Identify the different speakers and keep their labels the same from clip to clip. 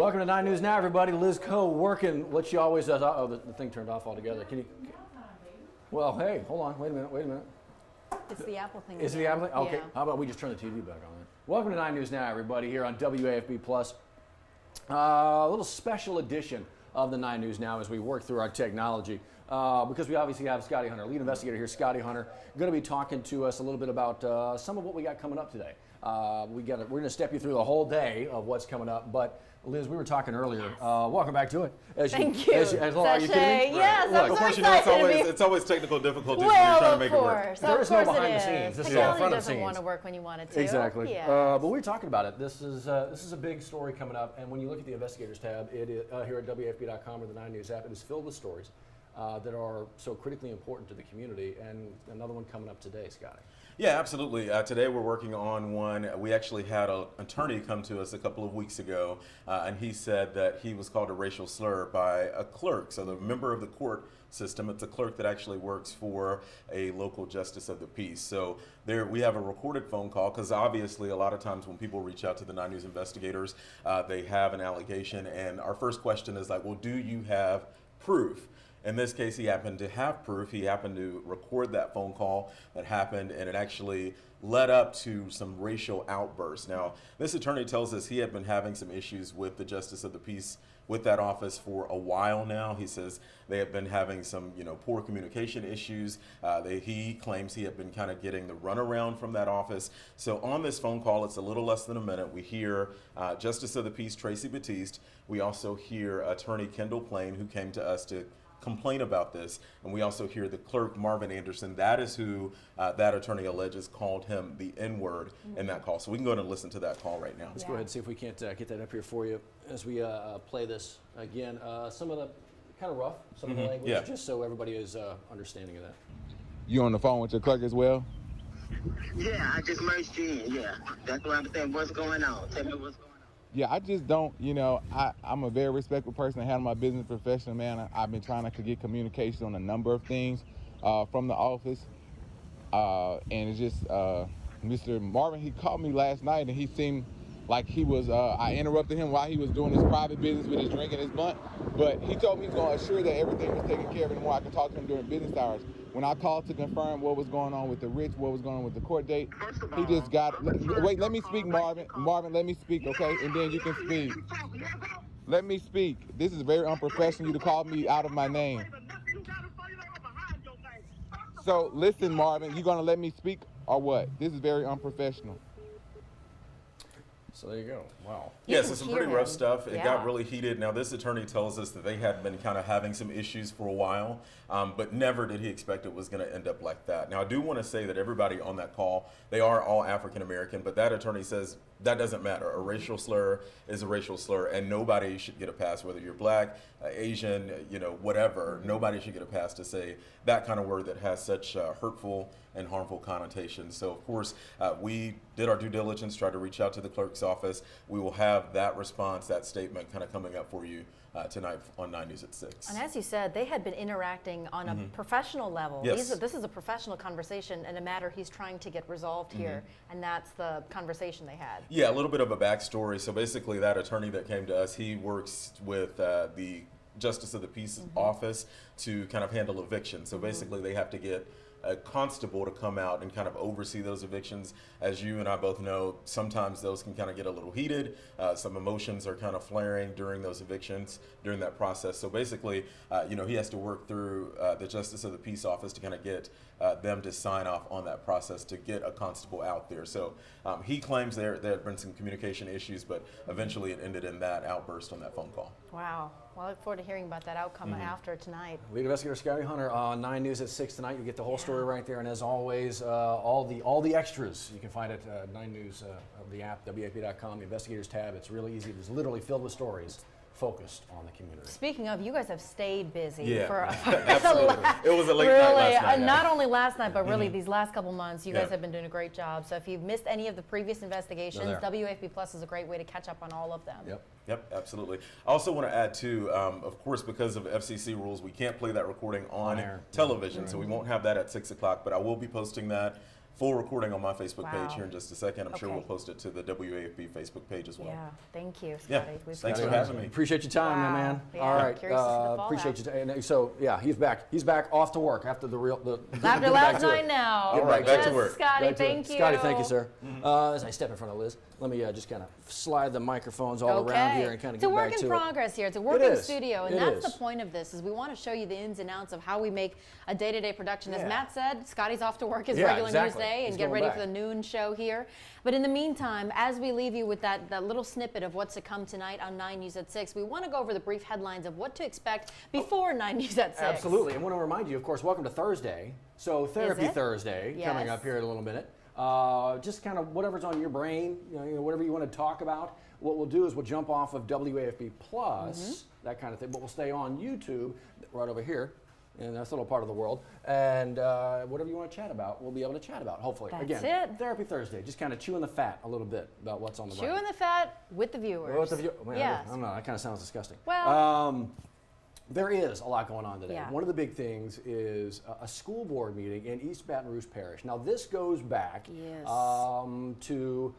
Speaker 1: Welcome to 9 News Now, everybody. Liz Coe working what she always does. Oh, the thing turned off altogether. Can you? Well, hey, hold on. Wait a minute.
Speaker 2: It's the Apple thing.
Speaker 1: Is it the Apple thing? Okay.
Speaker 2: Yeah.
Speaker 1: How about we just turn the TV back on then? Welcome to 9 News Now, everybody, here on WAFB Plus. A little special edition of the 9 News Now as we work through our technology. Because we obviously have Scotty Hunter, lead investigator here, Scotty Hunter, going to be talking to us a little bit about some of what we got coming up today. We're going to step you through the whole day of what's coming up. But Liz, we were talking earlier. Welcome back to it.
Speaker 2: Thank you.
Speaker 1: As well, are you kidding me?
Speaker 2: Yes,
Speaker 1: Look,
Speaker 2: I'm
Speaker 3: Of
Speaker 2: so
Speaker 3: course, you know
Speaker 2: excited
Speaker 3: it's always technical difficulties when
Speaker 2: well,
Speaker 3: you're trying to make it work.
Speaker 1: There is no behind the
Speaker 2: it
Speaker 1: scenes.
Speaker 2: is.
Speaker 1: This is
Speaker 2: Technology
Speaker 1: front of the
Speaker 2: doesn't
Speaker 1: scenes.
Speaker 2: want to work when you want it to.
Speaker 1: Exactly.
Speaker 2: Yes.
Speaker 1: But we were talking about it. This is a big story coming up, and when you look at the investigators tab, it is, here at WAFB.com or the 9 News app, it is filled with stories that are so critically important to the community. And another one coming up today, Scotty.
Speaker 3: Yeah, absolutely. Today we're working on one. We actually had an attorney come to us a couple of weeks ago, and he said that he was called a racial slur by a clerk. So the member of the court system, it's a clerk that actually works for a local justice of the peace. So there we have a recorded phone call, because obviously a lot of times when people reach out to the 9 News investigators, they have an allegation, and our first question is like, well, do you have proof? In this case, he happened to have proof. He happened to record that phone call that happened, and it actually led up to some racial outbursts. Now, this attorney tells us he had been having some issues with the Justice of the Peace with that office for a while now. He says they have been having some, poor communication issues. He claims he had been kind of getting the runaround from that office. So on this phone call, it's a little less than a minute. We hear Justice of the Peace Tracy Batiste. We also hear Attorney Kendall Plain, who came to us to complain about this, and we also hear the clerk Marvin Anderson. That is who that attorney alleges called him the N-word in that call. So we can go ahead and listen to that call right now.
Speaker 1: Let's go ahead and see if we can't get that up here for you as we play this again. Some of the kind of rough, some of the language, just so everybody is understanding of that.
Speaker 4: You on the phone with your clerk as well?
Speaker 5: Yeah, I just merged you in. Yeah, that's what I'm saying. What's going on? Tell me what's going on.
Speaker 4: Yeah, I just don't, I'm a very respectful person. I handle my business professionally, man. I've been trying to get communication on a number of things from the office. And it's just, Mr. Marvin, he called me last night, and he seemed like he was, I interrupted him while he was doing his private business with his drink and his blunt. But he told me he was going to assure that everything was taken care of and more I could talk to him during business hours. When I called to confirm what was going on with the writs, what was going on with the court date, he just got, wait, let me speak, Marvin. Marvin, let me speak, okay? And then you can speak. Let me speak. This is very unprofessional, you to call me out of my name. So listen, Marvin, you gonna let me speak or what? This is very unprofessional.
Speaker 1: So there you go. Wow.
Speaker 3: Yes, it's some pretty rough stuff. It
Speaker 2: Yeah.
Speaker 3: got really heated. Now, this attorney tells us that they had been kind of having some issues for a while, but never did he expect it was going to end up like that. Now, I do want to say that everybody on that call, they are all African American, but that attorney says that doesn't matter. A racial slur is a racial slur, and nobody should get a pass, whether you're black, Asian, whatever. Nobody should get a pass to say that kind of word that has such hurtful and harmful connotations. So, of course, we did our due diligence, tried to reach out to the clerk's office. We will have that response, that statement kind of coming up for you tonight on 9 News at 6.
Speaker 2: And as you said, they had been interacting on a professional level.
Speaker 3: Yes.
Speaker 2: This is a professional conversation and a matter he's trying to get resolved here, and that's the conversation they had.
Speaker 3: Yeah, a little bit of a backstory. So basically, that attorney that came to us, he works with the Justice of the Peace office to kind of handle evictions. So basically, they have to get a constable to come out and kind of oversee those evictions. As you and I both know, sometimes those can kind of get a little heated. Some emotions are kind of flaring during those evictions, during that process. So basically, he has to work through the Justice of the Peace office to kind of get them to sign off on that process to get a constable out there. So he claims there had been some communication issues, but eventually it ended in that outburst on that phone call.
Speaker 2: Wow. Well, I look forward to hearing about that outcome after tonight.
Speaker 1: Lead investigator Scotty Hunter on 9 News at 6 tonight. You get the whole story right there, and as always, all the extras you can find at 9 News of the app, WAP.com, the investigators tab. It's really easy. It's literally filled with stories focused on the community.
Speaker 2: Speaking of, you guys have stayed busy for
Speaker 3: absolutely. It was a late night last night.
Speaker 2: Not only last night, but really these last couple months, you guys have been doing a great job. So if you've missed any of the previous investigations, WAFB Plus is a great way to catch up on all of them.
Speaker 3: Yep, absolutely. I also want to add too, of course, because of FCC rules, we can't play that recording on television, so we won't have that at 6 o'clock, but I will be posting that full recording on my Facebook
Speaker 2: Wow.
Speaker 3: page here in just a second. I'm sure
Speaker 2: Okay.
Speaker 3: we'll post it to the WAFB Facebook page as well.
Speaker 2: Yeah, thank you,
Speaker 3: Yeah,
Speaker 2: Scotty. We've
Speaker 3: thanks
Speaker 2: got
Speaker 3: for
Speaker 2: it.
Speaker 3: having me.
Speaker 1: Appreciate your time, my
Speaker 2: Wow.
Speaker 1: man.
Speaker 2: Yeah,
Speaker 1: All right,
Speaker 2: curious to see the fallout.
Speaker 1: appreciate you. And so yeah, he's back. He's back off to work after the real.
Speaker 2: After last night now.
Speaker 3: All right, back to
Speaker 2: Yes,
Speaker 3: work.
Speaker 2: Scotty,
Speaker 1: Back to it.
Speaker 2: thank you.
Speaker 1: Scotty, thank you, sir. As I step in front of Liz, let me just kind of slide the microphones all around here and kind of
Speaker 2: It's a
Speaker 1: get
Speaker 2: work
Speaker 1: back
Speaker 2: in
Speaker 1: to it.
Speaker 2: progress here. It's a working
Speaker 1: is.
Speaker 2: studio, and
Speaker 1: It
Speaker 2: that's
Speaker 1: is.
Speaker 2: the point of this. Is we want to show you the ins and outs of how we make a day-to-day production. As
Speaker 1: Yeah.
Speaker 2: Matt said, Scotty's off to work his
Speaker 1: Yeah,
Speaker 2: regular
Speaker 1: exactly.
Speaker 2: news day and
Speaker 1: He's
Speaker 2: get
Speaker 1: going
Speaker 2: ready
Speaker 1: back.
Speaker 2: for the noon show here. But in the meantime, as we leave you with that little snippet of what's to come tonight on 9 News at 6, we want to go over the brief headlines of what to expect before 9 News at 6.
Speaker 1: Absolutely. And I want to remind you, of course, welcome to Thursday. So Therapy
Speaker 2: it?
Speaker 1: Thursday coming
Speaker 2: Yes.
Speaker 1: up here in a little minute. Just kind of whatever's on your brain, you know, whatever you want to talk about. What we'll do is we'll jump off of WAFB Plus, that kind of thing, but we'll stay on YouTube right over here. And that's a little part of the world. And whatever you want to chat about, we'll be able to chat about, hopefully.
Speaker 2: That's
Speaker 1: Again,
Speaker 2: it.
Speaker 1: Therapy Thursday, just kind of chewing the fat a little bit about what's on the brain.
Speaker 2: Chewing the fat with the viewers.
Speaker 1: What's the view? Man,
Speaker 2: Yes.
Speaker 1: I don't know, that kind of sounds disgusting.
Speaker 2: Well-
Speaker 1: There is a lot going on today.
Speaker 2: Yeah.
Speaker 1: One of the big things is a school board meeting in East Baton Rouge Parish. Now, this goes back
Speaker 2: Yes.
Speaker 1: to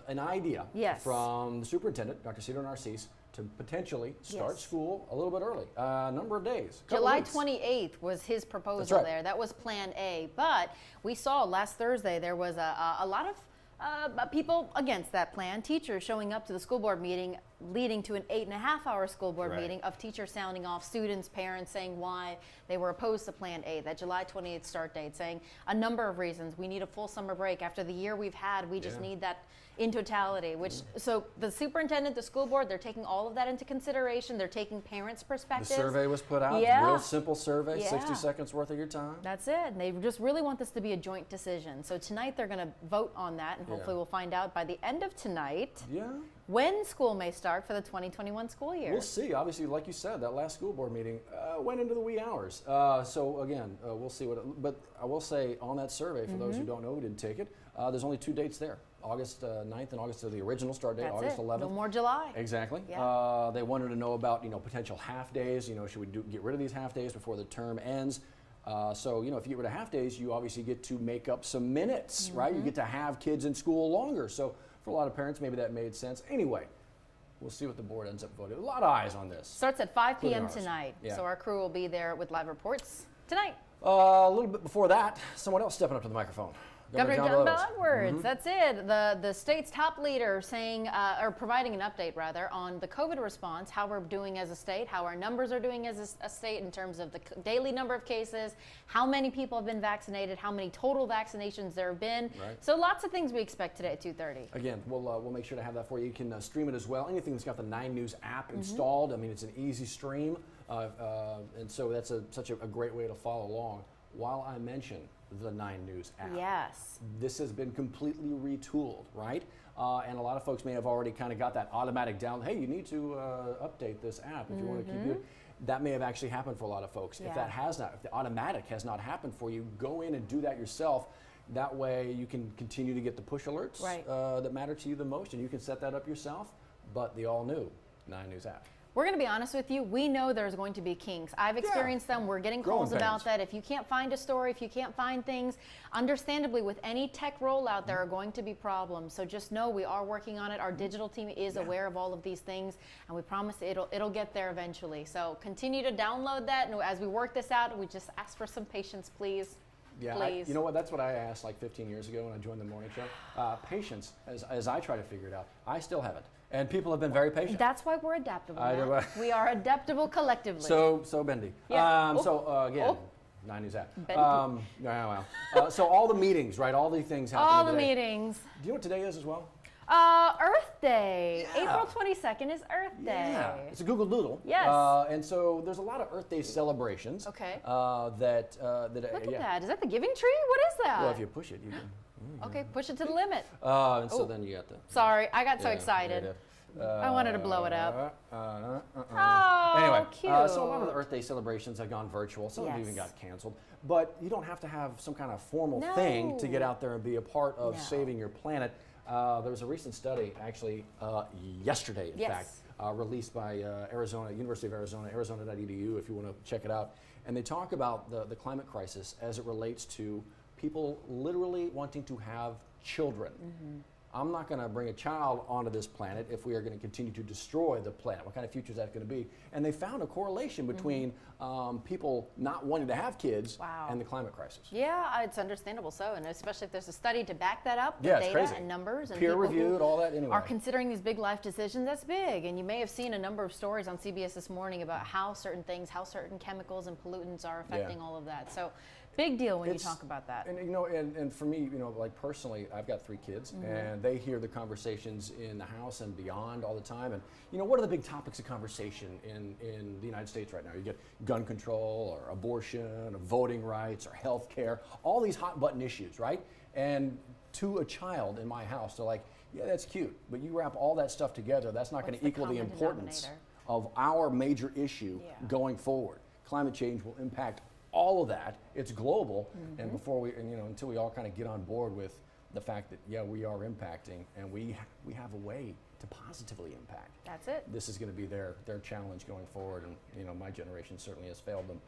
Speaker 1: an idea
Speaker 2: Yes.
Speaker 1: from the superintendent, Dr. Cedar Narcisse, to potentially start
Speaker 2: Yes.
Speaker 1: school a little bit early, a number of days. couple
Speaker 2: July
Speaker 1: weeks.
Speaker 2: 28th was his proposal
Speaker 1: That's right.
Speaker 2: there. That was Plan A. But we saw last Thursday there was a lot of people against that plan. Teachers showing up to the school board meeting, leading to an 8.5-hour school board
Speaker 3: Right.
Speaker 2: meeting of teachers sounding off students, parents saying why they were opposed to Plan A, that July 28th start date, saying a number of reasons. We need a full summer break. After the year we've had, we just
Speaker 1: Yeah.
Speaker 2: need that in totality, which, so the superintendent, the school board, they're taking all of that into consideration. They're taking parents'
Speaker 1: The
Speaker 2: perspectives.
Speaker 1: survey was put out.
Speaker 2: Yeah.
Speaker 1: Real simple survey,
Speaker 2: Yeah.
Speaker 1: 60 seconds worth of your time.
Speaker 2: That's it. And they just really want this to be a joint decision. So tonight they're going to vote on that, and hopefully
Speaker 1: Yeah.
Speaker 2: we'll find out by the end of tonight
Speaker 1: Yeah.
Speaker 2: when school may start for the 2021 school year.
Speaker 1: We'll see. Obviously, like you said, that last school board meeting went into the wee hours. So again, we'll see what. But I will say on that survey, for those who don't know who didn't take it, there's only 2 dates there: August 9th and August of the original start date,
Speaker 2: That's
Speaker 1: August
Speaker 2: it.
Speaker 1: 11th.
Speaker 2: No more July.
Speaker 1: Exactly.
Speaker 2: Yeah.
Speaker 1: They wanted to know about potential half days. Should we get rid of these half days before the term ends? So if you get rid of half days, you obviously get to make up some minutes, right? You get to have kids in school longer. So for a lot of parents, maybe that made sense. Anyway, we'll see what the board ends up voting. A lot of eyes on this.
Speaker 2: Starts at 5
Speaker 1: Including
Speaker 2: p.m.
Speaker 1: ours.
Speaker 2: tonight.
Speaker 1: Yeah.
Speaker 2: So our crew will be there with live reports tonight.
Speaker 1: A little bit before that, someone else stepping up to the microphone.
Speaker 2: Governor John Bel
Speaker 1: Bellows.
Speaker 2: Edwards, that's it. The state's top leader saying, or providing an update rather, on the COVID response, how we're doing as a state, how our numbers are doing as a state in terms of the daily number of cases, how many people have been vaccinated, how many total vaccinations there have been.
Speaker 1: Right.
Speaker 2: So lots of things we expect today at 2:30.
Speaker 1: Again, we'll make sure to have that for you. You can stream it as well. Anything that's got the 9 News app installed, I mean, it's an easy stream. And so that's such a great way to follow along. While I mention the 9 News app.
Speaker 2: Yes.
Speaker 1: This has been completely retooled, right? And a lot of folks may have already kind of got that automatic down. Hey, you need to update this app if you want to keep it. That may have actually happened for a lot of folks. If
Speaker 2: Yeah.
Speaker 1: that has not, if the automatic has not happened for you, go in and do that yourself. That way you can continue to get the push alerts
Speaker 2: Right.
Speaker 1: that matter to you the most, and you can set that up yourself. But the all new 9 News app.
Speaker 2: We're going to be honest with you. We know there's going to be kinks. I've experienced them. We're getting
Speaker 1: Growing
Speaker 2: calls about
Speaker 1: pains.
Speaker 2: that. If you can't find a story, if you can't find things, understandably, with any tech rollout, there are going to be problems. So just know we are working on it. Our digital team is aware of all of these things, and we promise it'll get there eventually. So continue to download that. And as we work this out, we just ask for some patience, please.
Speaker 1: Yeah,
Speaker 2: Please.
Speaker 1: you know what? That's what I asked like 15 years ago when I joined the morning show. Patience, as I try to figure it out. I still haven't, and people have been very patient.
Speaker 2: That's why we're adaptable.
Speaker 1: I know.
Speaker 2: Matt. We are adaptable collectively.
Speaker 1: So bendy.
Speaker 2: Yeah.
Speaker 1: Again,
Speaker 2: Oh.
Speaker 1: 9 News app.
Speaker 2: Bendy.
Speaker 1: So all the meetings, right? All the things happening
Speaker 2: all the
Speaker 1: today.
Speaker 2: meetings.
Speaker 1: Do you know what today is as well?
Speaker 2: Earth Day.
Speaker 1: Yeah.
Speaker 2: April 22nd is Earth Day.
Speaker 1: Yeah, it's a Google Doodle.
Speaker 2: Yes.
Speaker 1: And so there's a lot of Earth Day celebrations.
Speaker 2: Okay.
Speaker 1: That
Speaker 2: Look
Speaker 1: yeah.
Speaker 2: at that. Is that the giving tree? What is that?
Speaker 1: Well, if you push it, you can.
Speaker 2: Okay, push it to the limit.
Speaker 1: And so
Speaker 2: Oh.
Speaker 1: then you got the.
Speaker 2: Sorry, I got so
Speaker 1: Yeah,
Speaker 2: excited.
Speaker 1: yeah.
Speaker 2: I wanted to blow it up.
Speaker 1: Oh, anyway,
Speaker 2: cute.
Speaker 1: so a lot of the Earth Day celebrations have gone virtual. Some of them even
Speaker 2: Yes.
Speaker 1: got canceled. But you don't have to have some kind of formal
Speaker 2: No.
Speaker 1: thing to get out there and be a part of
Speaker 2: No.
Speaker 1: saving your planet. There was a recent study, actually, yesterday, in
Speaker 2: Yes.
Speaker 1: fact, released by University of Arizona, arizona.edu, if you want to check it out. And they talk about the climate crisis as it relates to people literally wanting to have children. I'm not going to bring a child onto this planet if we are going to continue to destroy the planet. What kind of future is that going to be? And they found a correlation between people not wanting to have kids and the climate crisis.
Speaker 2: Yeah, it's understandable so, and especially if there's a study to back that up with
Speaker 1: Yeah, it's
Speaker 2: data
Speaker 1: crazy.
Speaker 2: and numbers and
Speaker 1: Peer
Speaker 2: people
Speaker 1: reviewed,
Speaker 2: who
Speaker 1: all that anyway.
Speaker 2: are considering these big life decisions. That's big, and you may have seen a number of stories on CBS this morning about how certain things, how certain chemicals and pollutants are affecting all of that. So big deal when you talk about that.
Speaker 1: And you know, and for me, you know, like personally, I've got 3 kids, and they hear the conversations in the house and beyond all the time. And you know, what are the big topics of conversation in the United States right now? You get gun control, or abortion, or voting rights, or health care, all these hot button issues, right? And to a child in my house, they're like, yeah, that's cute, but you wrap all that stuff together, that's not going to equal the
Speaker 2: common
Speaker 1: importance
Speaker 2: denominator?
Speaker 1: of our major issue going forward. Climate change will impact all of that. It's global, and before we, and you know, until we all kind of get on board with the fact that we are impacting, and we have a way to positively impact.
Speaker 2: That's it.
Speaker 1: This is going to be their challenge going forward, and you know, my generation certainly has failed them,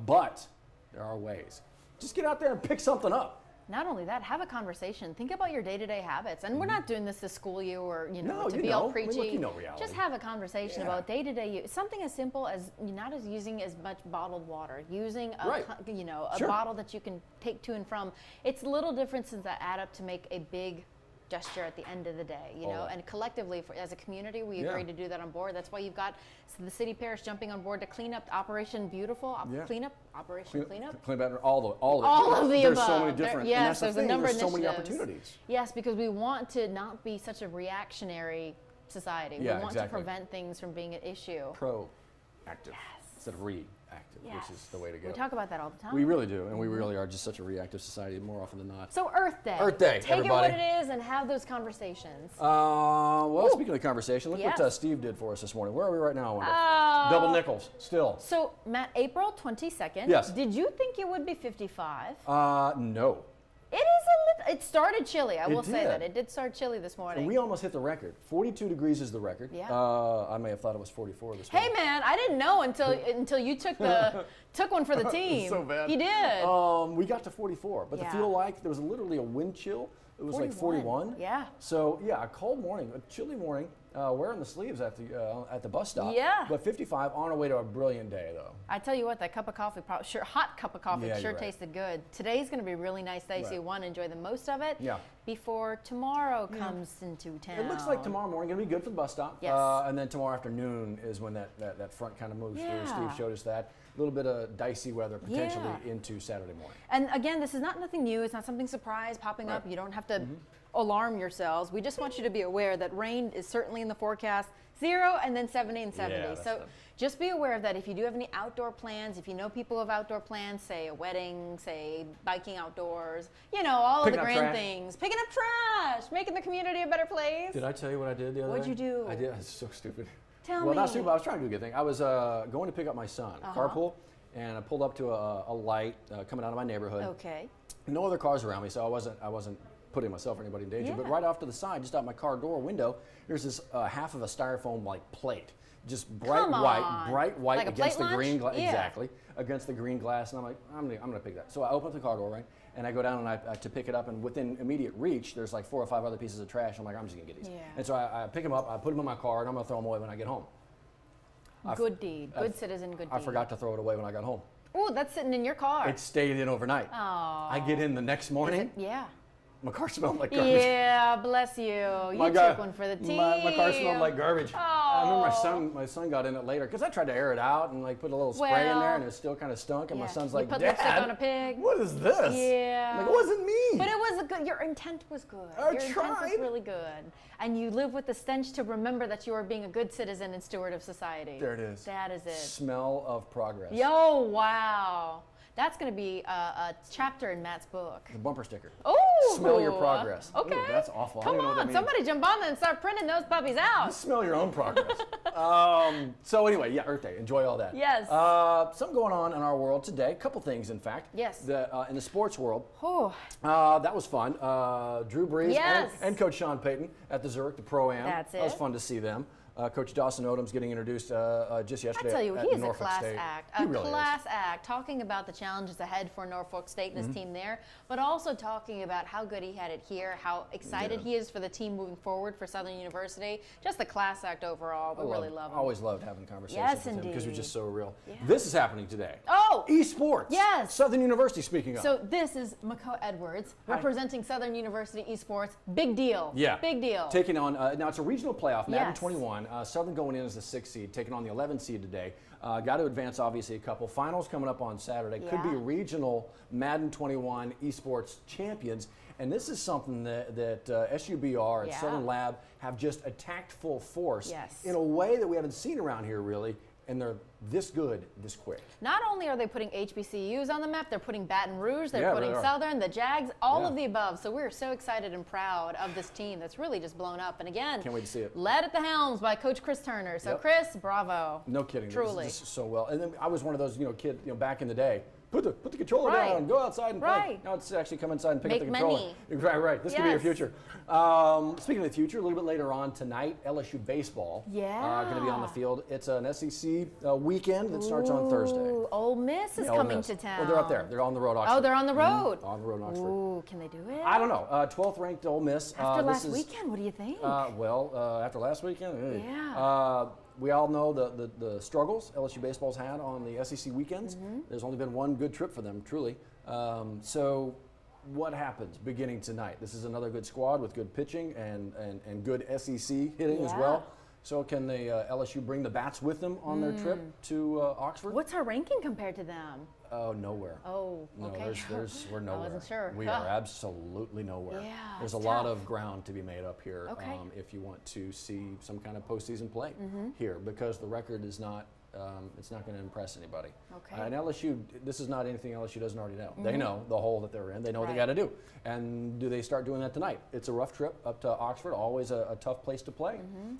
Speaker 1: but there are ways. Just get out there and pick something up.
Speaker 2: Not only that, have a conversation. Think about your day-to-day habits. And we're not doing this to school you or, you know,
Speaker 1: No,
Speaker 2: to
Speaker 1: you
Speaker 2: be all
Speaker 1: know. I mean,
Speaker 2: preachy.
Speaker 1: look, you know reality.
Speaker 2: Just have a conversation about day-to-day use. Something as simple as not as using as much bottled water, using a, you know, a bottle that you can take to and from. It's little differences that add up to make a big gesture at the end of the day, you know, and collectively as a community we agreed to do that on board. That's why you've got the city parish jumping on board to clean up Operation Beautiful, Cleanup, Operation Cleanup.
Speaker 1: Clean up all
Speaker 2: of the
Speaker 1: There's
Speaker 2: above.
Speaker 1: so many different,
Speaker 2: Yes,
Speaker 1: and that's the
Speaker 2: there's a
Speaker 1: thing,
Speaker 2: number
Speaker 1: there's
Speaker 2: of
Speaker 1: so many
Speaker 2: initiatives.
Speaker 1: opportunities.
Speaker 2: Yes, because we want to not be such a reactionary society. We want to prevent things from being an issue.
Speaker 1: Proactive instead of reactive, which is the way to go.
Speaker 2: We talk about that all the time.
Speaker 1: We really do, and we really are just such a reactive society more often than not.
Speaker 2: So Earth Day.
Speaker 1: Earth Day,
Speaker 2: Take
Speaker 1: everybody.
Speaker 2: it what it is and have those conversations.
Speaker 1: Well, speaking of conversation, look
Speaker 2: Yes.
Speaker 1: what Steve did for us this morning. Where are we right now, I wonder?
Speaker 2: Oh.
Speaker 1: Double nickels, still.
Speaker 2: So Matt, April 22nd.
Speaker 1: Yes.
Speaker 2: Did you think it would be 55?
Speaker 1: No.
Speaker 2: It is a little, it started chilly. I will say
Speaker 1: did.
Speaker 2: that. It did start chilly this morning.
Speaker 1: And we almost hit the record. 42 degrees is the record.
Speaker 2: Yeah.
Speaker 1: I may have thought it was 44 this morning.
Speaker 2: Hey man, I didn't know until you took took one for the team.
Speaker 1: So bad.
Speaker 2: You did.
Speaker 1: We got to 44, but to
Speaker 2: Yeah.
Speaker 1: feel like there was literally a wind chill. It was like 41.
Speaker 2: Yeah.
Speaker 1: So yeah, a cold morning, a chilly morning. Wearing the sleeves at the bus stop.
Speaker 2: Yeah.
Speaker 1: But 55 on our way to a brilliant day though.
Speaker 2: I tell you what, that cup of coffee, hot cup of coffee,
Speaker 1: Yeah,
Speaker 2: sure
Speaker 1: you're right.
Speaker 2: tasted good. Today's going to be a really nice day, so you want to enjoy the most of it before tomorrow comes into town.
Speaker 1: It looks like tomorrow morning going to be good for the bus stop.
Speaker 2: Yes.
Speaker 1: And then tomorrow afternoon is when that front kind of moves through. Steve showed us that. A little bit of dicey weather potentially into Saturday morning.
Speaker 2: And again, this is not nothing new. It's not something surprise popping up. You don't have to alarm yourselves. We just want you to be aware that rain is certainly in the forecast. 0 and then 70 and 70.
Speaker 1: Yeah,
Speaker 2: So just be aware of that. If you do have any outdoor plans, if you know people who have outdoor plans, say a wedding, say biking outdoors, you know, all of the grand things. Picking up trash, making the community a better place.
Speaker 1: Did I tell you what I did the other day?
Speaker 2: What'd you do?
Speaker 1: I did. It's so stupid.
Speaker 2: Tell
Speaker 1: well,
Speaker 2: me.
Speaker 1: not stupid. I was trying to do a good thing. I was going to pick up my son, carpool, and I pulled up to a light coming out of my neighborhood.
Speaker 2: Okay.
Speaker 1: No other cars around me, so I wasn't putting myself or anybody in danger. But right off to the side, just out my car door window, there's this half of a styrofoam like plate, just bright white
Speaker 2: Like a
Speaker 1: against the
Speaker 2: plate
Speaker 1: green
Speaker 2: lunch?
Speaker 1: glass. Exactly, against the green glass, and I'm like, I'm gonna pick that. So I open up the car door, right, and I go down and I to pick it up, and within immediate reach, there's like 4 or 5 other pieces of trash. I'm like, I'm just gonna get these.
Speaker 2: Yeah.
Speaker 1: And so I pick them up, I put them in my car, and I'm gonna throw them away when I get home.
Speaker 2: Good deed. Good citizen, good deed.
Speaker 1: I forgot to throw it away when I got home.
Speaker 2: Oh, that's sitting in your car.
Speaker 1: It stayed in overnight.
Speaker 2: Aw.
Speaker 1: I get in the next morning.
Speaker 2: Yeah.
Speaker 1: My car smelled like garbage.
Speaker 2: Yeah, bless you. You took one for the team.
Speaker 1: My car smelled like garbage. I remember
Speaker 2: Oh.
Speaker 1: my son got in it later because I tried to air it out and like put a little spray in there and it still kind of stunk. And my son's
Speaker 2: You
Speaker 1: like,
Speaker 2: put
Speaker 1: Dad,
Speaker 2: lipstick on a pig.
Speaker 1: what is this?
Speaker 2: Yeah.
Speaker 1: I'm like, it wasn't me.
Speaker 2: But it was a good. Your intent was good.
Speaker 1: I
Speaker 2: Your intent
Speaker 1: tried.
Speaker 2: was really good, and you live with the stench to remember that you are being a good citizen and steward of society.
Speaker 1: There it is.
Speaker 2: That is it.
Speaker 1: Smell of progress.
Speaker 2: Yo, wow. That's going to be a chapter in Matt's book.
Speaker 1: The bumper sticker.
Speaker 2: Oh.
Speaker 1: Smell your progress.
Speaker 2: Okay.
Speaker 1: Ooh, that's awful. I
Speaker 2: Come
Speaker 1: don't even know what that
Speaker 2: on,
Speaker 1: means.
Speaker 2: somebody jump on that and start printing those puppies out.
Speaker 1: Smell your own progress. So anyway, yeah, Earth Day. Enjoy all that.
Speaker 2: Yes.
Speaker 1: Something going on in our world today. A couple things, in fact.
Speaker 2: Yes.
Speaker 1: In the sports world.
Speaker 2: Oh.
Speaker 1: That was fun. Drew Brees
Speaker 2: Yes.
Speaker 1: and Coach Sean Payton at the Zurich, the Pro-Am.
Speaker 2: That's
Speaker 1: That was
Speaker 2: it.
Speaker 1: fun to see them. Coach Dawson Odom's getting introduced just yesterday.
Speaker 2: I tell you,
Speaker 1: at
Speaker 2: he is a
Speaker 1: Norfolk
Speaker 2: class
Speaker 1: State.
Speaker 2: act.
Speaker 1: He
Speaker 2: A
Speaker 1: really
Speaker 2: class
Speaker 1: is.
Speaker 2: act, talking about the challenges ahead for Norfolk State and his team there, but also talking about how good he had it here, how excited he is for the team moving forward for Southern University. Just the class act overall. We really love him.
Speaker 1: Always loved having conversations
Speaker 2: Yes,
Speaker 1: with him because he was
Speaker 2: indeed.
Speaker 1: just so real.
Speaker 2: Yeah.
Speaker 1: This is happening today.
Speaker 2: Oh!
Speaker 1: Esports.
Speaker 2: Yes.
Speaker 1: Southern University, speaking of.
Speaker 2: So this is Mako Edwards representing Southern University Esports. Big deal.
Speaker 1: Yeah.
Speaker 2: Big deal.
Speaker 1: Taking on, now it's a regional playoff, Madden
Speaker 2: Yes.
Speaker 1: 21. Southern going in as the 6th seed, taking on the 11th seed today. Got to advance, obviously, a couple. Finals coming up on Saturday. Could be
Speaker 2: Yeah.
Speaker 1: regional Madden 21 esports champions. And this is something that SUBR and
Speaker 2: Yeah.
Speaker 1: Southern Lab have just attacked full force
Speaker 2: Yes.
Speaker 1: in a way that we haven't seen around here, really. And they're this good, this quick.
Speaker 2: Not only are they putting HBCUs on the map, they're putting Baton Rouge, they're
Speaker 1: Yeah,
Speaker 2: putting
Speaker 1: they are.
Speaker 2: Southern, the Jags, all
Speaker 1: Yeah.
Speaker 2: of the above. So we're so excited and proud of this team that's really just blown up. And again,
Speaker 1: Can't wait to see it.
Speaker 2: led at the helms by Coach Chris Turner. So
Speaker 1: Yep.
Speaker 2: Chris, bravo.
Speaker 1: No kidding.
Speaker 2: Truly.
Speaker 1: This is so well. And then I was one of those, kid, back in the day. Put the controller
Speaker 2: Right.
Speaker 1: down, go outside and play.
Speaker 2: Right.
Speaker 1: Now it's actually come inside and pick
Speaker 2: Make
Speaker 1: up the controller.
Speaker 2: money.
Speaker 1: Right. This could be your
Speaker 2: Yes.
Speaker 1: future. Speaking of the future, a little bit later on tonight, LSU baseball.
Speaker 2: Yeah.
Speaker 1: Going to be on the field. It's an SEC weekend that starts on Thursday.
Speaker 2: Ooh, Ole Miss is
Speaker 1: Yeah, Ole
Speaker 2: coming
Speaker 1: Miss.
Speaker 2: to town.
Speaker 1: Well, they're up there. They're on the road, Oxford.
Speaker 2: Oh, they're on the road.
Speaker 1: On the road in Oxford.
Speaker 2: Ooh, can they do it?
Speaker 1: I don't know. 12th ranked Ole Miss.
Speaker 2: After
Speaker 1: this
Speaker 2: last
Speaker 1: is,
Speaker 2: weekend, what do you think?
Speaker 1: After last weekend,
Speaker 2: Yeah.
Speaker 1: we all know the struggles LSU baseball's had on the SEC weekends.
Speaker 2: Mm-hmm.
Speaker 1: There's only been one good trip for them, truly. So what happens beginning tonight? This is another good squad with good pitching and good SEC hitting as
Speaker 2: Yeah.
Speaker 1: well. So can the LSU bring the bats with them on their trip to Oxford?
Speaker 2: What's our ranking compared to them?
Speaker 1: Oh, nowhere.
Speaker 2: Oh,
Speaker 1: No,
Speaker 2: okay.
Speaker 1: we're nowhere.
Speaker 2: I wasn't sure.
Speaker 1: We are absolutely nowhere.
Speaker 2: Yeah,
Speaker 1: There's a
Speaker 2: it's
Speaker 1: lot
Speaker 2: tough.
Speaker 1: of ground to be made up here
Speaker 2: Okay.
Speaker 1: if you want to see some kind of postseason play
Speaker 2: Mm-hmm.
Speaker 1: here, because the record is not. It's not going to impress anybody.
Speaker 2: Okay.
Speaker 1: And LSU, this is not anything LSU doesn't already know. They know the hole that they're in. They know what they got
Speaker 2: Right.
Speaker 1: to do. And do they start doing that tonight? It's a rough trip up to Oxford. Always a tough place to play.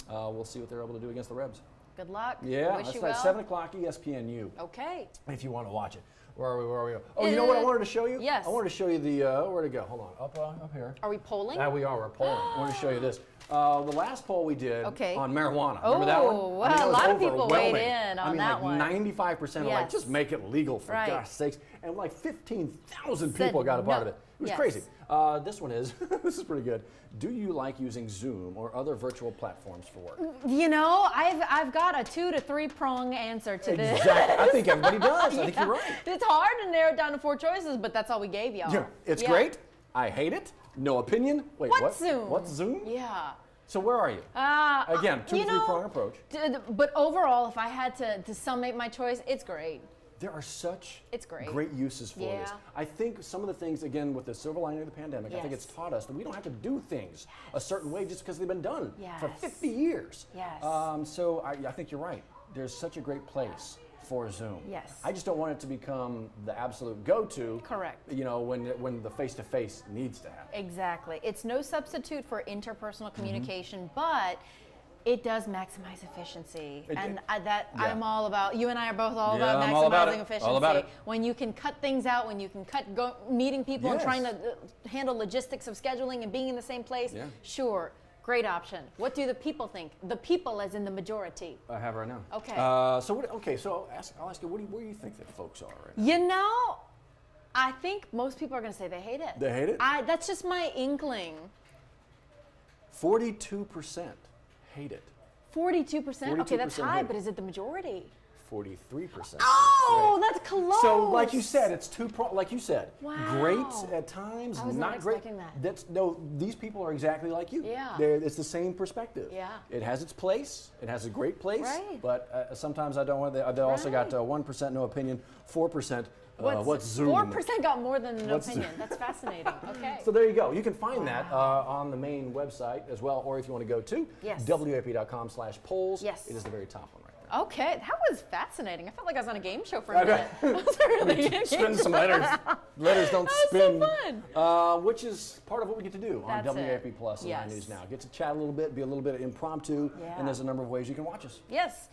Speaker 1: We'll see what they're able to do against the Rebs.
Speaker 2: Good luck.
Speaker 1: Yeah,
Speaker 2: Wish
Speaker 1: that's
Speaker 2: you
Speaker 1: right.
Speaker 2: well.
Speaker 1: 7 o'clock ESPNU.
Speaker 2: Okay.
Speaker 1: If you want to watch it. Where are we? Oh, you know what I wanted to show you?
Speaker 2: Yes.
Speaker 1: I wanted to show you the, where'd it go? Hold on, up here.
Speaker 2: Are we polling?
Speaker 1: We are, we're polling. I want to show you this. The last poll we did
Speaker 2: Okay.
Speaker 1: on marijuana, remember that one?
Speaker 2: Oh,
Speaker 1: I mean,
Speaker 2: wow,
Speaker 1: it
Speaker 2: a
Speaker 1: was
Speaker 2: lot of people weighed
Speaker 1: overwhelming.
Speaker 2: in on
Speaker 1: I mean,
Speaker 2: that one.
Speaker 1: 95% are like,
Speaker 2: Yes.
Speaker 1: just make it legal for
Speaker 2: Right.
Speaker 1: gosh sakes. And like 15,000
Speaker 2: Said
Speaker 1: people got a part
Speaker 2: no.
Speaker 1: of it. It was
Speaker 2: Yes.
Speaker 1: crazy. This one is, this is pretty good. Do you like using Zoom or other virtual platforms for work?
Speaker 2: You know, I've got a 2 to 3 prong answer to this.
Speaker 1: Exactly. I think everybody does. I think
Speaker 2: Yeah.
Speaker 1: you're right.
Speaker 2: It's hard to narrow it down to 4 choices, but that's all we gave y'all.
Speaker 1: Yeah, it's
Speaker 2: Yeah.
Speaker 1: great. I hate it. No opinion. Wait,
Speaker 2: What's
Speaker 1: what?
Speaker 2: Zoom?
Speaker 1: What's Zoom?
Speaker 2: Yeah.
Speaker 1: So where are you? Again, two
Speaker 2: you
Speaker 1: to three
Speaker 2: know,
Speaker 1: prong approach.
Speaker 2: But overall, if I had to summate my choice, it's great.
Speaker 1: There are such
Speaker 2: It's great.
Speaker 1: uses for this.
Speaker 2: Yeah.
Speaker 1: I think some of the things, again, with the silver lining of the pandemic, I think it's
Speaker 2: Yes.
Speaker 1: taught us that we don't have to do things a certain way just because they've been done for
Speaker 2: Yes.
Speaker 1: 50 years.
Speaker 2: Yes.
Speaker 1: So I think you're right. There's such a great place for Zoom.
Speaker 2: Yes.
Speaker 1: I just don't want it to become the absolute go-to.
Speaker 2: Correct.
Speaker 1: You know, when the face-to-face needs to happen.
Speaker 2: Exactly. It's no substitute for interpersonal
Speaker 1: Mm-hmm.
Speaker 2: communication, but it does maximize efficiency.
Speaker 1: Yeah.
Speaker 2: I'm all about. You and I are both all
Speaker 1: Yeah,
Speaker 2: about
Speaker 1: I'm
Speaker 2: maximizing
Speaker 1: all about it.
Speaker 2: efficiency.
Speaker 1: All about it.
Speaker 2: When you can cut things out, when you can cut meeting people and
Speaker 1: Yes.
Speaker 2: trying to handle logistics of scheduling and being in the same place,
Speaker 1: Yeah.
Speaker 2: sure, great option. What do the people think? The people as in the majority.
Speaker 1: I have right now.
Speaker 2: Okay.
Speaker 1: So I'll ask you, where do you think that folks are right now?
Speaker 2: You know, I think most people are going to say they hate it.
Speaker 1: They hate it?
Speaker 2: That's just my inkling.
Speaker 1: 42% hate it.
Speaker 2: 42%? Okay, that's
Speaker 1: 42%
Speaker 2: high,
Speaker 1: hate.
Speaker 2: but is it the majority?
Speaker 1: 43%.
Speaker 2: Oh, that's close.
Speaker 1: So, like you said, it's like you said,
Speaker 2: Wow.
Speaker 1: great at times,
Speaker 2: I was not
Speaker 1: great.
Speaker 2: expecting that.
Speaker 1: These people are exactly like you.
Speaker 2: Yeah.
Speaker 1: It's the same perspective.
Speaker 2: Yeah.
Speaker 1: It has its place. It has a great place.
Speaker 2: Right.
Speaker 1: But sometimes I don't want. They also got
Speaker 2: Right.
Speaker 1: 1% no opinion, 4%. What's Zoom?
Speaker 2: 4% got more than an
Speaker 1: What's
Speaker 2: opinion. That's fascinating. Okay.
Speaker 1: So there you go. You can find that on the main website as well, or if you want to go to
Speaker 2: Yes.
Speaker 1: WAP.com/polls.
Speaker 2: Yes.
Speaker 1: It is the very top one right there.
Speaker 2: Okay, that was fascinating. I felt like I was on a game show for a minute. That was really
Speaker 1: Spin some letters. Letters don't
Speaker 2: That was so
Speaker 1: spin.
Speaker 2: fun.
Speaker 1: Which is part of what we get to do on
Speaker 2: That's
Speaker 1: WAP
Speaker 2: it.
Speaker 1: Plus and
Speaker 2: Yes.
Speaker 1: News Now. Get to chat a little bit, be a little bit impromptu,
Speaker 2: Yeah.
Speaker 1: and there's a number of ways you can watch us.
Speaker 2: Yes.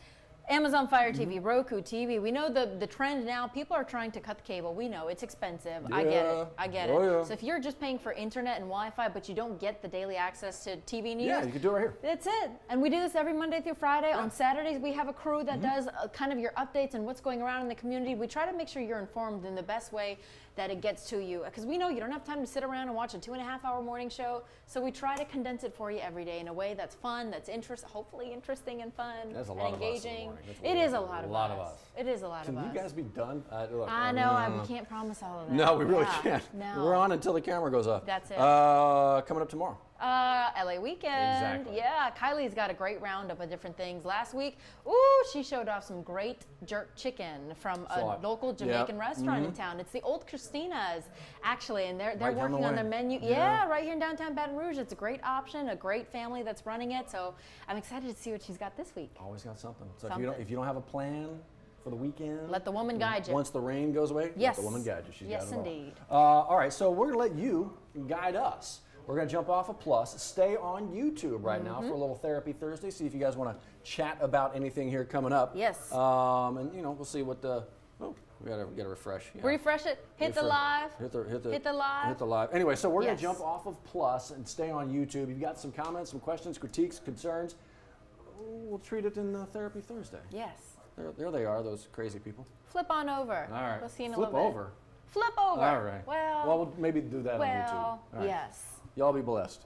Speaker 2: Amazon Fire TV, Roku TV. We know the trend now. People are trying to cut the cable. We know it's expensive. I get it. I get it.
Speaker 1: Yeah.
Speaker 2: So if you're just paying for internet and Wi-Fi, but you don't get the daily access to TV news,
Speaker 1: Yeah, you can do it right here.
Speaker 2: that's it. And we do this every Monday through Friday. On Saturdays, we have a crew that does kind of your updates and what's going around in the community. We try to make sure you're informed in the best way that it gets to you, because we know you don't have time to sit around and watch a 2.5-hour morning show. So we try to condense it for you every day in a way that's fun, that's hopefully interesting and fun
Speaker 1: That's a
Speaker 2: and
Speaker 1: lot of us in the
Speaker 2: engaging.
Speaker 1: morning. That's
Speaker 2: It is a lot of
Speaker 1: us.
Speaker 2: It is a lot
Speaker 1: Can
Speaker 2: of us.
Speaker 1: you guys be done? Look,
Speaker 2: I know, we can't promise all of that.
Speaker 1: No, we really
Speaker 2: Yeah,
Speaker 1: can't.
Speaker 2: No.
Speaker 1: We're on until the camera goes off.
Speaker 2: That's it.
Speaker 1: Coming up tomorrow.
Speaker 2: LA weekend.
Speaker 1: Exactly.
Speaker 2: Yeah, Kylie's got a great roundup of different things. Last week, ooh, she showed off some great jerk chicken from
Speaker 1: Saw
Speaker 2: a
Speaker 1: it.
Speaker 2: local Jamaican
Speaker 1: Yep.
Speaker 2: restaurant in town. It's the Old Christina's, actually, and they're
Speaker 1: Right down the
Speaker 2: working on
Speaker 1: way.
Speaker 2: their menu. Yeah, right here in downtown Baton Rouge. It's a great option, a great family that's running it. So I'm excited to see what she's got this week.
Speaker 1: Always got something. So
Speaker 2: Something.
Speaker 1: if you don't have a plan for the weekend,
Speaker 2: Let the woman guide you.
Speaker 1: Once the rain goes away,
Speaker 2: Yes.
Speaker 1: let the woman guide you. She's
Speaker 2: Yes,
Speaker 1: got it all.
Speaker 2: indeed.
Speaker 1: All right, so we're gonna let you guide us. We're gonna jump off of Plus. Stay on YouTube right now for a little Therapy Thursday. See if you guys want to chat about anything here coming up.
Speaker 2: Yes.
Speaker 1: And we'll see what the. Oh, we gotta refresh. Yeah.
Speaker 2: Refresh it. Hit the live.
Speaker 1: Hit the
Speaker 2: Hit the live.
Speaker 1: Hit the live. Anyway, so we're
Speaker 2: Yes.
Speaker 1: gonna jump off of Plus and stay on YouTube. You've got some comments, some questions, critiques, concerns. We'll treat it in Therapy Thursday.
Speaker 2: Yes.
Speaker 1: There they are, those crazy people.
Speaker 2: Flip on over.
Speaker 1: All right.
Speaker 2: We'll see you in a
Speaker 1: Flip
Speaker 2: little
Speaker 1: over.
Speaker 2: bit. Flip over.
Speaker 1: All right.
Speaker 2: Well,
Speaker 1: we'll maybe do that on YouTube. All right.
Speaker 2: Yes.
Speaker 1: Y'all be blessed.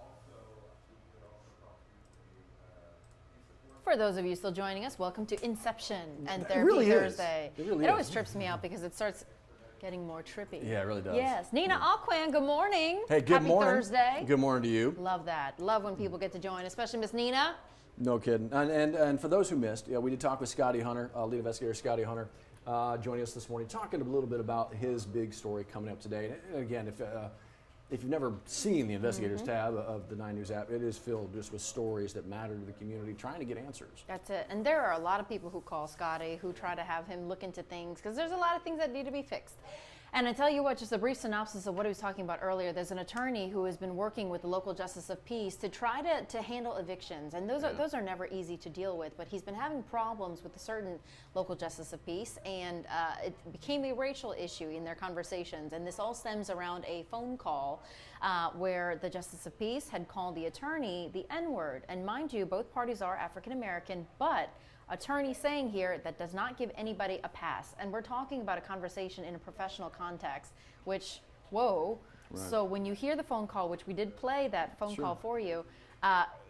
Speaker 2: For those of you still joining us, welcome to Inception and
Speaker 1: It
Speaker 2: Therapy
Speaker 1: really is.
Speaker 2: Thursday.
Speaker 1: It really
Speaker 2: It always
Speaker 1: is.
Speaker 2: trips me out because it starts getting more trippy.
Speaker 1: Yeah, it really does.
Speaker 2: Yes. Nina Alquan, good morning.
Speaker 1: Hey, good
Speaker 2: Happy
Speaker 1: morning.
Speaker 2: Thursday.
Speaker 1: Good morning to you.
Speaker 2: Love that. Love when people get to join, especially Miss Nina.
Speaker 1: No kidding. And for those who missed, we did talk with Scotty Hunter, lead investigator Scotty Hunter, joining us this morning, talking a little bit about his big story coming up today. And again, if you've never seen the Investigators tab of the 9 News app, it is filled just with stories that matter to the community, trying to get answers.
Speaker 2: That's it. And there are a lot of people who call Scotty who try to have him look into things because there's a lot of things that need to be fixed. And I tell you what, just a brief synopsis of what he was talking about earlier. There's an attorney who has been working with the local justice of peace to try to handle evictions, and those are never easy to deal with. But he's been having problems with a certain local justice of peace, and it became a racial issue in their conversations. And this all stems around a phone call where the justice of peace had called the attorney the N-word. And mind you, both parties are African American, but attorney saying here that does not give anybody a pass. And we're talking about a conversation in a professional context, which, whoa.
Speaker 1: Right.
Speaker 2: So when you hear the phone call, which we did play that phone
Speaker 1: Sure.
Speaker 2: call for you,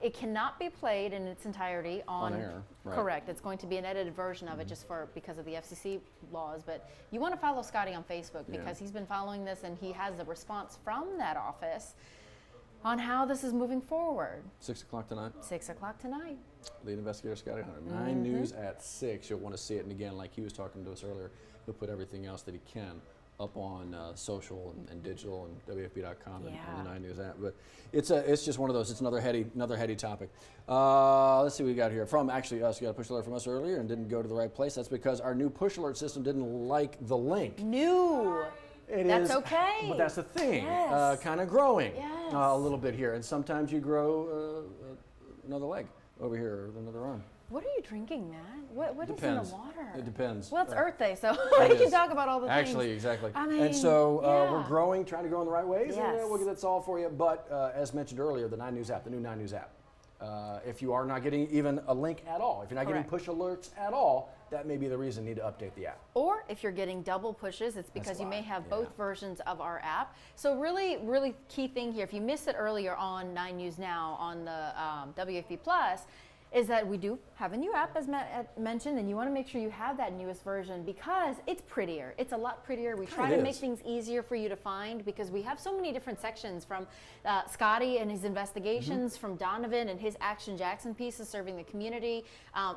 Speaker 2: it cannot be played in its entirety on
Speaker 1: air, right.
Speaker 2: Correct. It's going to be an edited version of it just because of the FCC laws. But you want to follow Scotty on Facebook because he's been following this and he has a response from that office on how this is moving forward.
Speaker 1: 6 o'clock tonight.
Speaker 2: 6 o'clock tonight.
Speaker 1: Lead investigator Scotty Hunter. 9 News at 6. You'll want to see it. And again, like he was talking to us earlier, he'll put everything else that he can up on social and digital and WFB.com and the 9 News app. But it's just one of those. It's another heady topic. Let's see what we got here. From actually us, you got a push alert from us earlier and didn't go to the right place. That's because our new push alert system didn't like the link.
Speaker 2: New. That's okay.
Speaker 1: But that's the thing.
Speaker 2: Yes.
Speaker 1: Kind of growing
Speaker 2: Yes.
Speaker 1: a little bit here. And sometimes you grow another leg over here or another arm.
Speaker 2: What are you drinking, Matt? What is
Speaker 1: Depends.
Speaker 2: in the water?
Speaker 1: It depends.
Speaker 2: Well, it's Earth Day, so
Speaker 1: It
Speaker 2: we can
Speaker 1: is.
Speaker 2: talk about all the things.
Speaker 1: Actually, exactly.
Speaker 2: I mean,
Speaker 1: and so
Speaker 2: yeah.
Speaker 1: we're growing, trying to grow in the right ways, and
Speaker 2: Yes.
Speaker 1: we'll get that solved for you. But as mentioned earlier, the 9 News app, the new 9 News app. If you are not getting even a link at all, if you're not
Speaker 2: Correct.
Speaker 1: getting push alerts at all, that may be the reason you need to update the app.
Speaker 2: Or if you're getting double pushes, it's because you
Speaker 1: why,
Speaker 2: may have
Speaker 1: yeah.
Speaker 2: both versions of our app. So really, really key thing here, if you missed it earlier on 9 News Now on the WFB Plus, is that we do have a new app, as Matt mentioned, and you want to make sure you have that newest version because it's prettier. It's a lot prettier. We try
Speaker 1: It
Speaker 2: to make
Speaker 1: is.
Speaker 2: things easier for you to find because we have so many different sections from Scotty and his investigations, from Donovan and his Action Jackson pieces serving the community,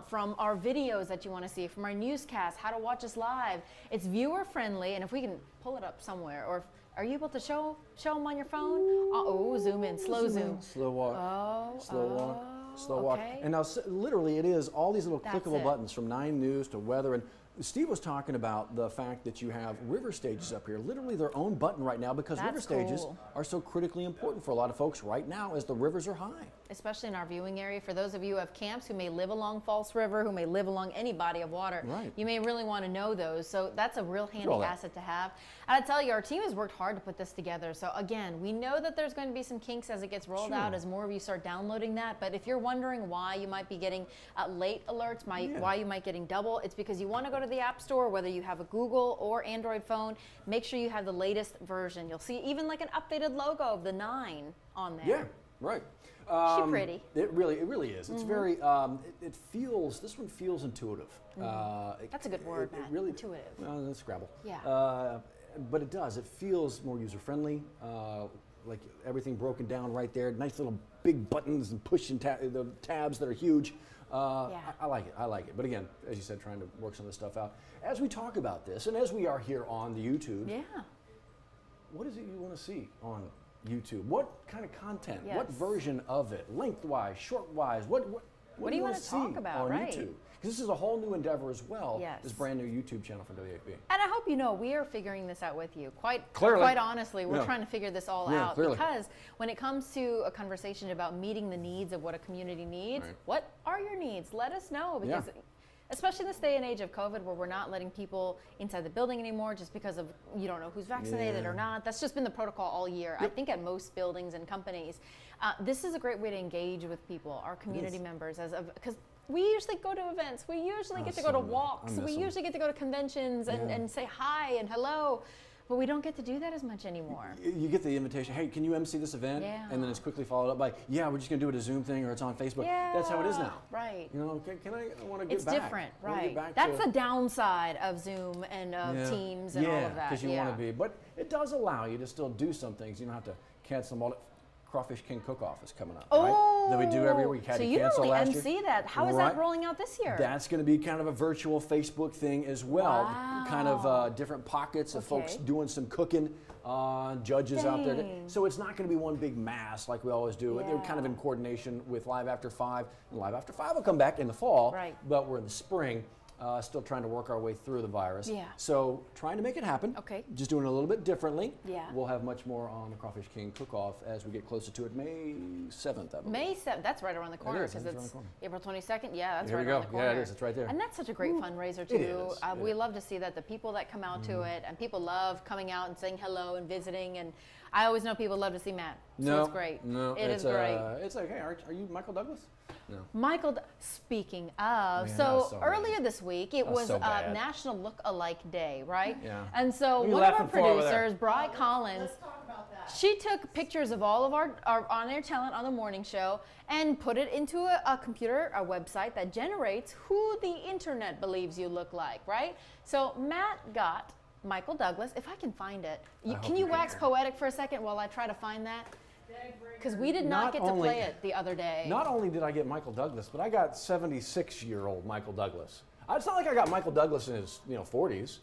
Speaker 2: from our videos that you want to see, from our newscasts, how to watch us live. It's viewer friendly, and if we can pull it up somewhere, or are you able to show them on your phone? Oh, zoom in, slow zoom.
Speaker 1: Slow walk.
Speaker 2: Oh,
Speaker 1: Slow walk. Slow walk.
Speaker 2: okay.
Speaker 1: And now, literally, it is all these little
Speaker 2: That's
Speaker 1: clickable
Speaker 2: it.
Speaker 1: buttons from 9 News to weather. And Steve was talking about the fact that you have river stages up here, literally their own button right now, because river
Speaker 2: That's
Speaker 1: stages
Speaker 2: cool.
Speaker 1: are so critically important for a lot of folks right now as the rivers are high.
Speaker 2: Especially in our viewing area. For those of you who have camps who may live along False River, who may live along any body of water,
Speaker 1: Right.
Speaker 2: you may really want to know those. So that's a real handy
Speaker 1: all that.
Speaker 2: asset to have. And I tell you, our team has worked hard to put this together. So again, we know that there's going to be some kinks as it gets rolled
Speaker 1: Sure.
Speaker 2: out, as more of you start downloading that. But if you're wondering why you might be getting late alerts, why you might getting double, it's because you want to go to the App Store, whether you have a Google or Android phone, make sure you have the latest version. You'll see even like an updated logo of the 9 on there.
Speaker 1: Yeah, right.
Speaker 2: She pretty.
Speaker 1: It really is. It's very, it feels, this one feels intuitive.
Speaker 2: That's a good word, Matt, intuitive.
Speaker 1: Well, that's Scrabble.
Speaker 2: Yeah.
Speaker 1: But it does. It feels more user-friendly, like everything broken down right there. Nice little big buttons and pushing the tabs that are huge. I like it. I like it. But again, as you said, trying to work some of this stuff out. As we talk about this, and as we are here on the YouTube, what is it you want to see on YouTube? What kind of content?
Speaker 2: Yes.
Speaker 1: What version of it? Lengthwise, shortwise? What
Speaker 2: do you
Speaker 1: wanna
Speaker 2: want to talk
Speaker 1: see
Speaker 2: about,
Speaker 1: on
Speaker 2: right?
Speaker 1: YouTube? Because this is a whole new endeavor as well.
Speaker 2: Yes.
Speaker 1: This brand new YouTube channel for WAFB.
Speaker 2: And I hope you know we are figuring this out with you. Quite honestly, we're
Speaker 1: Yeah.
Speaker 2: trying to figure this all
Speaker 1: Yeah,
Speaker 2: out
Speaker 1: clearly.
Speaker 2: because when it comes to a conversation about meeting the needs of what a community needs,
Speaker 1: Right.
Speaker 2: what are your needs? Let us know because especially in this day and age of COVID where we're not letting people inside the building anymore just because of you don't know who's vaccinated or not. That's just been the protocol all year. I think at most buildings and companies. This is a great way to engage with people, our community members, because we usually go to events. We usually get to go to walks. We usually get to go to conventions and say hi and hello. But we don't get to do that as much anymore.
Speaker 1: You get the invitation, hey, can you MC this event?
Speaker 2: Yeah.
Speaker 1: And then it's quickly followed up by, yeah, we're just going to do it a Zoom thing or it's on Facebook. That's how it is now.
Speaker 2: Right.
Speaker 1: You know, I want to get
Speaker 2: It's
Speaker 1: back.
Speaker 2: different,
Speaker 1: I wanna get
Speaker 2: right?
Speaker 1: back
Speaker 2: That's
Speaker 1: to,
Speaker 2: the downside of Zoom and of Teams and all of that.
Speaker 1: because you want to be. But it does allow you to still do some things. You don't have to cancel them all. Crawfish King Cook-Off is coming up, right? That we do every year. We had
Speaker 2: so
Speaker 1: to
Speaker 2: you
Speaker 1: cancel
Speaker 2: normally
Speaker 1: last
Speaker 2: MC
Speaker 1: year.
Speaker 2: that. How is that rolling out this year?
Speaker 1: That's going to be kind of a virtual Facebook thing as well.
Speaker 2: Wow.
Speaker 1: Kind of different pockets of folks doing some cooking, judges out there.
Speaker 2: Dang.
Speaker 1: So it's not going to be one big mass like we always do. They're kind of in coordination with Live After 5. And Live After 5 will come back in the fall,
Speaker 2: Right.
Speaker 1: but we're in the spring. Still trying to work our way through the virus.
Speaker 2: Yeah.
Speaker 1: So trying to make it happen.
Speaker 2: Okay.
Speaker 1: Just doing it a little bit differently.
Speaker 2: Yeah.
Speaker 1: We'll have much more on the Crawfish King Cook-Off as we get closer to it. May 7th, I believe.
Speaker 2: May 7th, that's right around the corner
Speaker 1: is,
Speaker 2: because
Speaker 1: it's around
Speaker 2: it's
Speaker 1: the corner.
Speaker 2: April 22nd. Yeah, that's
Speaker 1: Here
Speaker 2: right
Speaker 1: we
Speaker 2: around
Speaker 1: go.
Speaker 2: the corner.
Speaker 1: Yeah, it is. It's right there.
Speaker 2: And that's such a great fundraiser too.
Speaker 1: It is.
Speaker 2: We love to see that. The people that come out to it, and people love coming out and saying hello and visiting. And I always know people love to see Matt. So it's great.
Speaker 1: No,
Speaker 2: it is great.
Speaker 1: It's like, hey, are you Michael Douglas? No.
Speaker 2: Michael, speaking of,
Speaker 1: Yeah,
Speaker 2: so
Speaker 1: so
Speaker 2: earlier this week it was
Speaker 1: so bad.
Speaker 2: National Look-alike Day, right?
Speaker 1: Yeah.
Speaker 2: And so
Speaker 1: What are you
Speaker 2: one of our
Speaker 1: laughing for over there?
Speaker 2: producers, Bri Collins, she took pictures of all of our on-air talent on the morning show and put it into a computer, a website that generates who the internet believes you look like, right? So Matt got Michael Douglas, if I can find it. Can you wax poetic for a second while I try to find that? Because we did not get to play it the other day.
Speaker 1: Not only did I get Michael Douglas, but I got 76-year-old Michael Douglas. It's not like I got Michael Douglas in his 40s.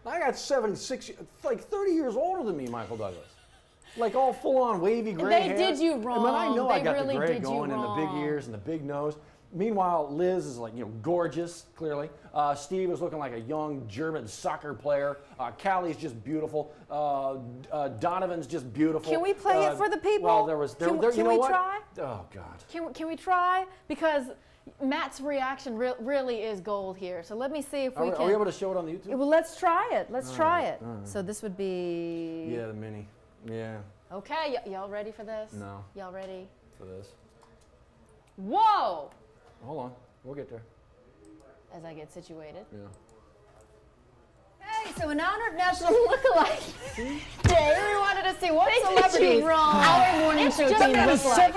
Speaker 1: I got 76, like 30 years older than me, Michael Douglas. Like all full-on wavy gray hair.
Speaker 2: They did you wrong.
Speaker 1: I mean, I know I
Speaker 2: They
Speaker 1: got
Speaker 2: really
Speaker 1: the gray
Speaker 2: did you
Speaker 1: going and the big
Speaker 2: wrong.
Speaker 1: ears and the big nose. Meanwhile, Liz is like, gorgeous, clearly. Steve is looking like a young German soccer player. Callie's just beautiful. Donovan's just beautiful.
Speaker 2: Can we play it for the people?
Speaker 1: Well, there was,
Speaker 2: Can
Speaker 1: you know
Speaker 2: we
Speaker 1: what?
Speaker 2: try?
Speaker 1: Oh, God.
Speaker 2: Can we try? Because Matt's reaction really is gold here. So let me see if we can.
Speaker 1: Are we able to show it on the YouTube?
Speaker 2: Well, let's try it. Let's try it. So this would be.
Speaker 1: Yeah, the mini. Yeah,
Speaker 2: Okay, y'all ready for this?
Speaker 1: No.
Speaker 2: Y'all ready?
Speaker 1: for this.
Speaker 2: Whoa!
Speaker 1: Hold on. We'll get there.
Speaker 2: As I get situated.
Speaker 1: Yeah.
Speaker 2: Hey, so in honor of National Look-alike Day, we wanted to see what celebrities our morning show team looks like.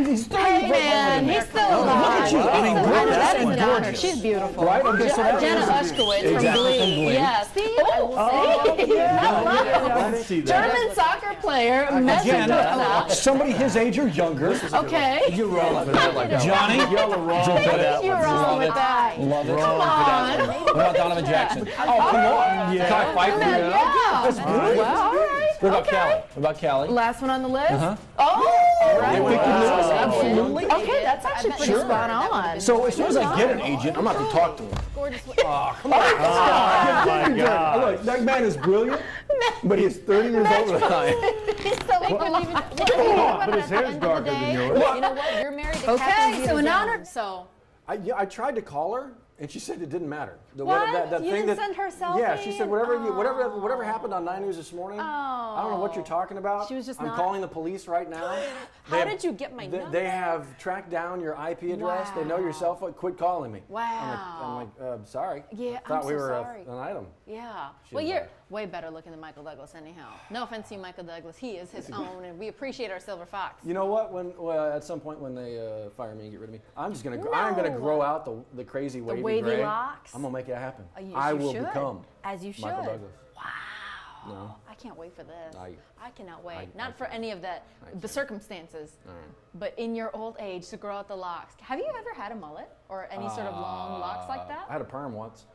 Speaker 6: He's 30
Speaker 2: Hey man, he's still alive.
Speaker 6: you. I mean,
Speaker 2: That is
Speaker 6: gorgeous.
Speaker 2: an honor. She's beautiful.
Speaker 1: Right? Okay, so that
Speaker 2: Jenna
Speaker 1: is-
Speaker 2: Ushkowitz
Speaker 1: Exactly,
Speaker 2: from Glee.
Speaker 1: from Glee.
Speaker 2: Yeah, see? I love it. German soccer player, Messi.
Speaker 6: Somebody his age or younger.
Speaker 2: Okay.
Speaker 6: You're wrong.
Speaker 2: Johnny?
Speaker 6: Johnny? Y'all are wrong for that.
Speaker 2: You're wrong with that.
Speaker 6: Love it.
Speaker 2: Come on.
Speaker 6: What about Donovan Jackson? Oh, come on.
Speaker 1: Cock fight.
Speaker 2: Yeah.
Speaker 6: That's good.
Speaker 2: Well, all right.
Speaker 6: What about Callie? What about Callie?
Speaker 2: Last one on the list?
Speaker 6: Uh-huh.
Speaker 2: Oh, right.
Speaker 6: Absolutely.
Speaker 2: Okay, that's actually pretty
Speaker 6: Sure.
Speaker 2: spot on.
Speaker 6: So as soon as I get an agent, I'm going to have to talk to him.
Speaker 2: Gorgeous.
Speaker 6: Come on.
Speaker 7: Oh my God.
Speaker 6: Look, that man is brilliant, but he's 30 years older than I am.
Speaker 2: So we believe in
Speaker 7: But his hair's darker than yours.
Speaker 2: You know what? You're married to
Speaker 8: Okay,
Speaker 2: Catherine
Speaker 8: so in
Speaker 2: Zeta-Jones,
Speaker 8: honor-
Speaker 2: So
Speaker 1: I tried to call her, and she said it didn't matter.
Speaker 2: What? You didn't send her
Speaker 1: Yeah, she
Speaker 2: selfie?
Speaker 1: said whatever happened on 9 News this morning. I don't know what you're talking about.
Speaker 2: She was just
Speaker 1: I'm
Speaker 2: not-
Speaker 1: calling the police right now.
Speaker 2: How did you get my number?
Speaker 1: They have tracked down your IP address. They know your cell phone. Quit calling me.
Speaker 2: Wow.
Speaker 1: I'm like, sorry.
Speaker 2: Yeah,
Speaker 1: Thought
Speaker 2: I'm
Speaker 1: we
Speaker 2: so
Speaker 1: were
Speaker 2: sorry.
Speaker 1: an item.
Speaker 2: Yeah.
Speaker 1: She's
Speaker 2: Well, you're
Speaker 1: right.
Speaker 2: way better looking than Michael Douglas anyhow. No offense to you, Michael Douglas. He is his own, and we appreciate our silver fox.
Speaker 1: You know what? At some point when they fire me and get rid of me, I'm gonna grow out the crazy wavy
Speaker 2: wavy
Speaker 1: gray.
Speaker 2: locks?
Speaker 1: I'm gonna make it happen.
Speaker 2: You
Speaker 1: I
Speaker 2: should.
Speaker 1: will become
Speaker 2: As you should.
Speaker 1: Michael Douglas.
Speaker 2: Wow.
Speaker 1: No.
Speaker 2: I can't wait for this.
Speaker 1: I-
Speaker 2: I cannot wait.
Speaker 1: I
Speaker 2: Not for
Speaker 1: can't.
Speaker 2: any of that, the circumstances, but in your old age to grow out the locks. Have you ever had a mullet or any sort of long locks like that?
Speaker 1: I had a perm once.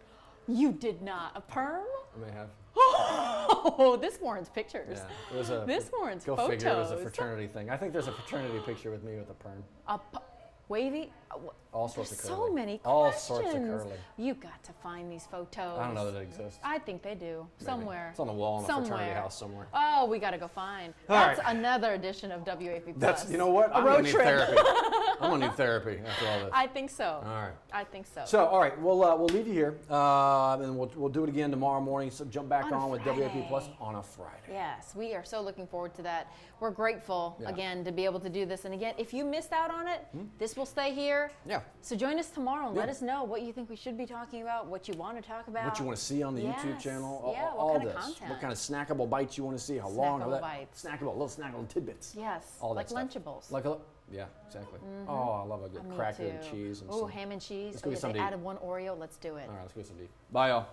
Speaker 2: You did not. A perm?
Speaker 1: I may have.
Speaker 2: Oh, this warrants pictures.
Speaker 1: Yeah, it was a.
Speaker 2: This warrants
Speaker 1: Go
Speaker 2: photos.
Speaker 1: figure. It was a fraternity thing. I think there's a fraternity picture with me with a perm.
Speaker 2: Wavy?
Speaker 1: All sorts of
Speaker 2: There's
Speaker 1: curly.
Speaker 2: so many
Speaker 1: All
Speaker 2: questions.
Speaker 1: sorts of curly.
Speaker 2: You got to find these photos.
Speaker 1: I don't know that it exists.
Speaker 2: I think they do.
Speaker 1: Maybe.
Speaker 2: Somewhere.
Speaker 1: It's on the wall in a fraternity house somewhere.
Speaker 2: Oh, we got to go find.
Speaker 1: All
Speaker 2: That's
Speaker 1: right.
Speaker 2: another edition of WAFB+.
Speaker 1: That's, you know what? I'm
Speaker 2: road
Speaker 1: gonna need
Speaker 2: trip.
Speaker 1: therapy. I'm gonna need therapy after all this.
Speaker 2: I think so.
Speaker 1: All right.
Speaker 2: I think so.
Speaker 1: So, all right, we'll leave you here, and we'll do it again tomorrow morning. So jump back
Speaker 2: On a
Speaker 1: on with WAP Plus
Speaker 2: Friday.
Speaker 1: on a Friday.
Speaker 2: Yes, we are so looking forward to that. We're grateful,
Speaker 1: Yeah.
Speaker 2: again, to be able to do this. And again, if you missed out on it, this will stay here.
Speaker 1: Yeah.
Speaker 2: So join us tomorrow and let
Speaker 1: Yeah.
Speaker 2: us know what you think we should be talking about, what you want to talk about.
Speaker 1: What you want to see on the YouTube
Speaker 2: Yes.
Speaker 1: channel,
Speaker 2: Yeah, what
Speaker 1: all
Speaker 2: kind of
Speaker 1: this.
Speaker 2: content?
Speaker 1: What kind of snackable bites you want to see, how long,
Speaker 2: Snackable bites.
Speaker 1: little snackable tidbits.
Speaker 2: Yes,
Speaker 1: all
Speaker 2: like
Speaker 1: that stuff.
Speaker 2: Lunchables.
Speaker 1: Like yeah, exactly. Oh, I love a good
Speaker 2: Me
Speaker 1: cracker and
Speaker 2: too.
Speaker 1: cheese and
Speaker 2: Oh,
Speaker 1: some.
Speaker 2: ham and cheese.
Speaker 1: Let's go
Speaker 2: Oh,
Speaker 1: get
Speaker 2: yeah,
Speaker 1: some
Speaker 2: they
Speaker 1: to eat.
Speaker 2: added one Oreo. Let's do it.
Speaker 1: All right, let's go get some to eat. Bye, y'all.